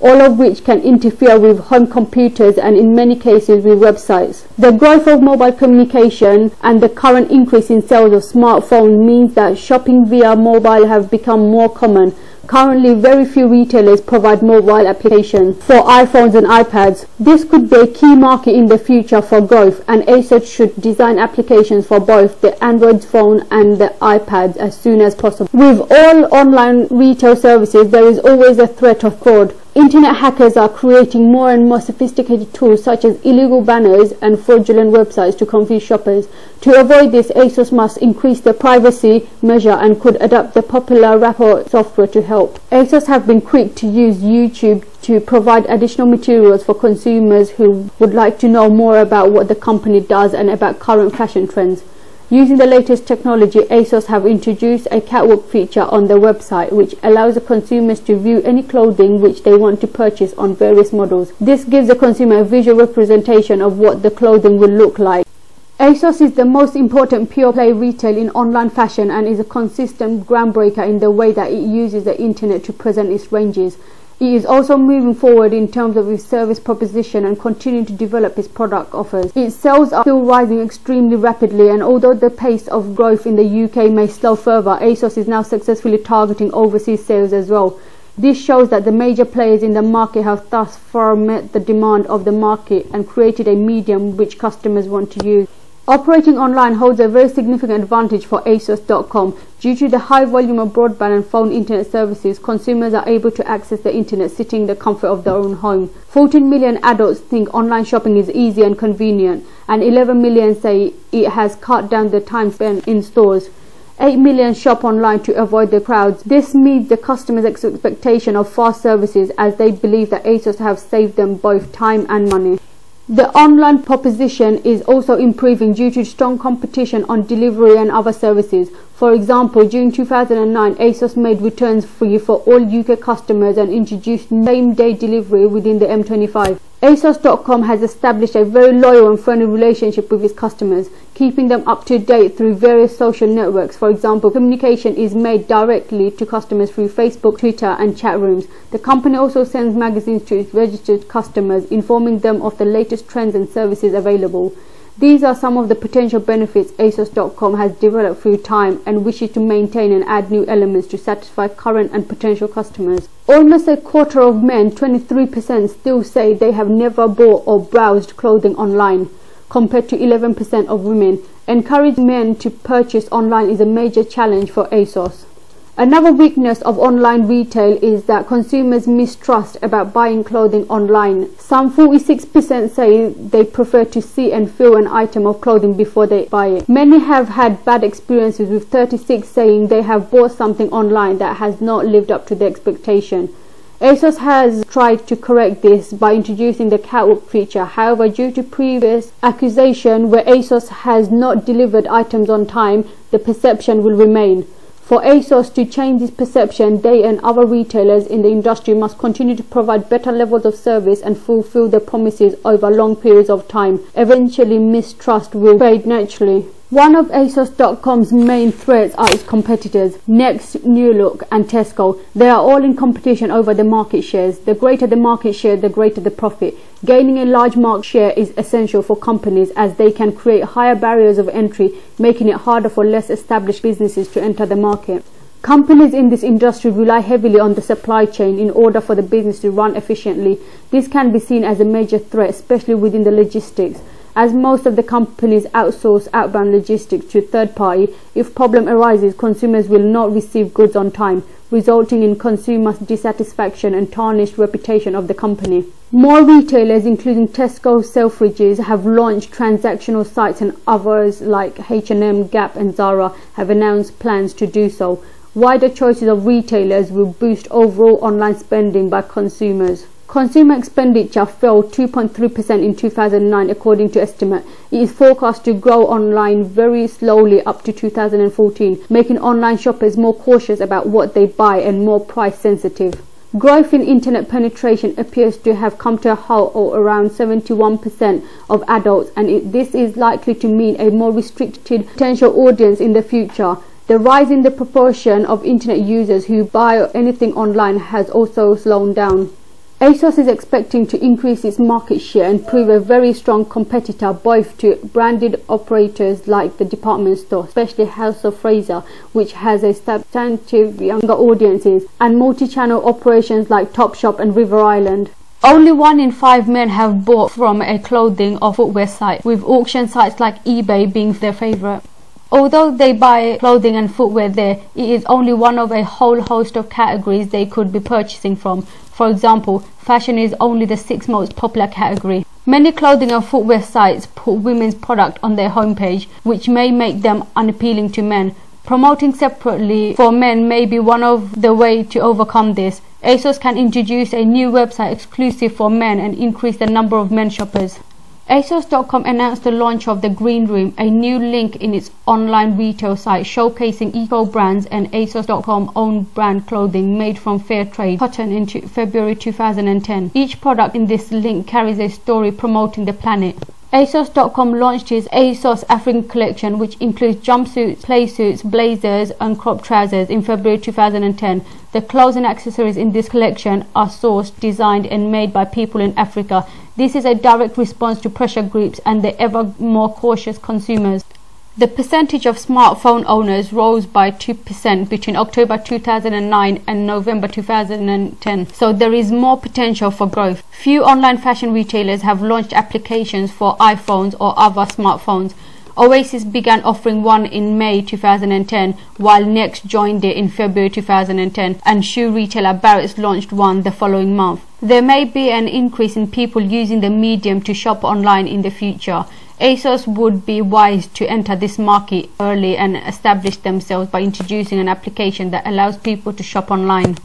all of which can interfere with home computers and in many cases with websites. The growth of mobile communication and the current increase in sales of smartphones means that shopping via mobile have become more common. Currently, very few retailers provide mobile applications for iPhones and iPads. This could be a key market in the future for growth, and Asos should design applications for both the Android phone and the iPads as soon as possible. With all online retail services, there is always a threat of fraud. Internet hackers are creating more and more sophisticated tools such as illegal banners and fraudulent websites to confuse shoppers. To avoid this, Asos must increase the privacy measure and could adapt the popular rapport software to help. Asos have been quick to use YouTube to provide additional materials for consumers who would like to know more about what the company does and about current fashion trends. Using the latest technology, Asos have introduced a catwalk feature on their website which allows the consumers to view any clothing which they want to purchase on various models. This gives the consumer a visual representation of what the clothing will look like. Asos is the most important pure-play retail in online fashion and is a consistent groundbreaker in the way that it uses the internet to present its ranges. It is also moving forward in terms of its service proposition and continuing to develop its product offers. Its sales are still rising extremely rapidly, and although the pace of growth in the UK may slow further, Asos is now successfully targeting overseas sales as well. This shows that the major players in the market have thus far met the demand of the market and created a medium which customers want to use. Operating online holds a very significant advantage for Asos.com. Due to the high volume of broadband and phone internet services, consumers are able to access the internet sitting in the comfort of their own home. 14 million adults think online shopping is easy and convenient, and 11 million say it has cut down the time spent in stores. 8 million shop online to avoid the crowds. This meets the customer's expectation of fast services, as they believe that Asos have saved them both time and money. The online proposition is also improving due to strong competition on delivery and other services. For example, during 2009, Asos made returns free for all UK customers and introduced same-day delivery within the M25. Asos.com has established a very loyal and friendly relationship with its customers, keeping them up to date through various social networks. For example, communication is made directly to customers through Facebook, Twitter and chat rooms. The company also sends magazines to its registered customers, informing them of the latest trends and services available. These are some of the potential benefits Asos.com has developed through time and wishes to maintain and add new elements to satisfy current and potential customers. Almost a quarter of men, 23%, still say they have never bought or browsed clothing online, compared to 11% of women. Encouraging men to purchase online is a major challenge for Asos. Another weakness of online retail is that consumers mistrust about buying clothing online. Some 46% say they prefer to see and feel an item of clothing before they buy it. Many have had bad experiences, with 36 saying they have bought something online that has not lived up to their expectation. Asos has tried to correct this by introducing the catwalk feature. However, due to previous accusation where Asos has not delivered items on time, the perception will remain. For Asos to change this perception, they and other retailers in the industry must continue to provide better levels of service and fulfill their promises over long periods of time. Eventually, mistrust will fade naturally. One of Asos.com's main threats are its competitors, Next, New Look and Tesco. They are all in competition over the market shares. The greater the market share, the greater the profit. Gaining a large market share is essential for companies, as they can create higher barriers of entry, making it harder for less established businesses to enter the market. Companies in this industry rely heavily on the supply chain in order for the business to run efficiently. This can be seen as a major threat, especially within the logistics. As most of the companies outsource outbound logistics to third party, if problem arises, consumers will not receive goods on time, resulting in consumer dissatisfaction and tarnished reputation of the company. More retailers, including Tesco, Selfridges, have launched transactional sites, and others like H&M, Gap and Zara have announced plans to do so. Wider choices of retailers will boost overall online spending by consumers. Consumer expenditure fell 2.3% in 2009 according to estimate. It is forecast to grow online very slowly up to 2014, making online shoppers more cautious about what they buy and more price sensitive. Growth in internet penetration appears to have come to a halt at around 71% of adults, and this is likely to mean a more restricted potential audience in the future. The rise in the proportion of internet users who buy anything online has also slowed down. Asos is expecting to increase its market share and prove a very strong competitor both to branded operators like the department store, especially House of Fraser, which has a substantive younger audiences, and multi-channel operations like Topshop and River Island. Only 1 in 5 men have bought from a clothing or footwear site, with auction sites like eBay being their favourite. Although they buy clothing and footwear there, it is only one of a whole host of categories they could be purchasing from. For example, fashion is only the 6th most popular category. Many clothing and footwear sites put women's product on their homepage, which may make them unappealing to men. Promoting separately for men may be one of the ways to overcome this. Asos can introduce a new website exclusive for men and increase the number of men shoppers. Asos.com announced the launch of the Green Room, a new link in its online retail site showcasing eco-brands and Asos.com own brand clothing made from fair trade cotton in February 2010. Each product in this link carries a story promoting the planet. Asos.com launched its Asos African collection, which includes jumpsuits, playsuits, blazers and crop trousers in February 2010. The clothes and accessories in this collection are sourced, designed and made by people in Africa. This is a direct response to pressure groups and the ever more cautious consumers. The percentage of smartphone owners rose by 2% between October 2009 and November 2010, so there is more potential for growth. Few online fashion retailers have launched applications for iPhones or other smartphones. Oasis began offering one in May 2010, while Next joined it in February 2010, and shoe retailer Barrett's launched one the following month. There may be an increase in people using the medium to shop online in the future. Asos would be wise to enter this market early and establish themselves by introducing an application that allows people to shop online.